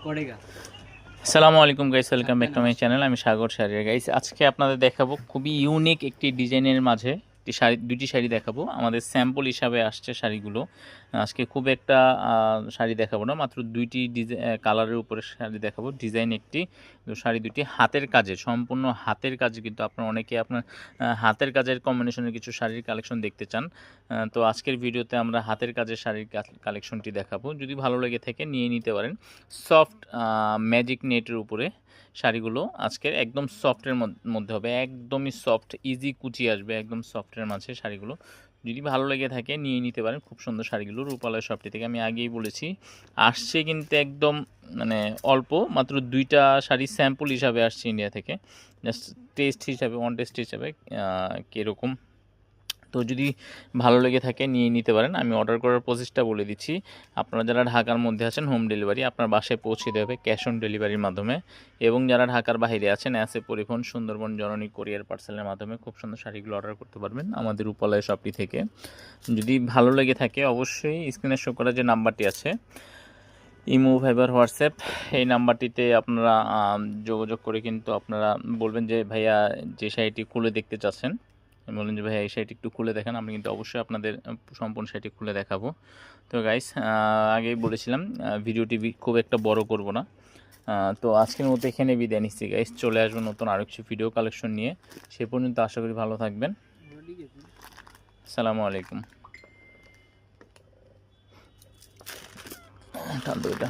করেগা। আসসালামু আলাইকুম guys, welcome back to my channel. আমি সাগর শাড়ি গাইস। আজকে আপনাদের দেখাবো খুবই ইউনিক একটি ডিজাইনের মাঝে দুটি শাড়ি দেখাবো। আমাদের স্যাম্পল হিসাবে আসছে শাড়িগুলো। আজকে খুব একটা শাড়ি দেখাবো না, মাত্র দুইটি কালারের উপরে শাড়ি দেখাবো। ডিজাইন একটি, তো শাড়ি দুটি হাতের কাজে, সম্পূর্ণ হাতের কাজে। কিন্তু আপনার অনেকে আপনার হাতের কাজের কম্বিনেশনের কিছু শাড়ির কালেকশন দেখতে চান। তো আজকের ভিডিওতে আমরা হাতের কাজের শাড়ির কালেকশনটি দেখাবো। যদি ভালো লেগে থাকে নিয়ে নিতে পারেন। সফট ম্যাজিক নেটের উপরে শাড়িগুলো আজকের একদম সফটের মধ্যে হবে, একদমই সফট, ইজি কুচি আসবে একদম সফটের মাঝে শাড়িগুলো। যদি ভালো লেগে থাকে নিয়ে নিতে পারেন। খুব সুন্দর শাড়িগুলো রূপালয় শপটি থেকে, আমি আগেই বলেছি আসছে কিন্তু একদম মানে অল্প, মাত্র দুইটা শাড়ি স্যাম্পল হিসাবে আসছে ইন্ডিয়া থেকে, জাস্ট টেস্ট হিসাবে, অন টেস্ট হিসাবে কীরকম। তো যদি ভালো লেগে থাকে নিয়ে নিতে পারেন। আমি অর্ডার করার প্রসেসটা বলে দিচ্ছি। আপনারা যারা ঢাকার মধ্যে আছেন, হোম ডেলিভারি আপনার বাসায় পৌঁছে দেবে ক্যাশ অন ডেলিভারির মাধ্যমে। এবং যারা ঢাকার বাইরে আছেন, অ্যাসে পরিবহন, সুন্দরবন, জননী কোরিয়ার পার্সেলের মাধ্যমে খুব সুন্দর শাড়িগুলো অর্ডার করতে পারবেন আমাদের উপলয় শপটি থেকে। যদি ভালো লেগে থাকে অবশ্যই স্ক্রিনে শো করা যে নাম্বারটি আছে, ইমো, ভাইবার, হোয়াটসঅ্যাপ, এই নাম্বারটিতে আপনারা যোগাযোগ করে কিন্তু আপনারা বলবেন যে ভাইয়া যে শাড়িটি খুলে দেখতে চাচ্ছেন, বললেন যে ভাইয়া এই শাড়িটি একটু খুলে দেখান, আমি কিন্তু অবশ্যই আপনাদের সম্পূর্ণ শাড়িটি খুলে দেখাবো। তো গাইস, আগেই বলেছিলাম ভিডিওটি খুব একটা বড় করব না। তো আজকের মতো এখানে বিদায় নিচ্ছি গাইস। চলে আসবো নতুন আরও কিছু ভিডিও কালেকশন নিয়ে। সে পর্যন্ত আশা করি ভালো থাকবেন। আসসালামু আলাইকুম। টান তো এটা।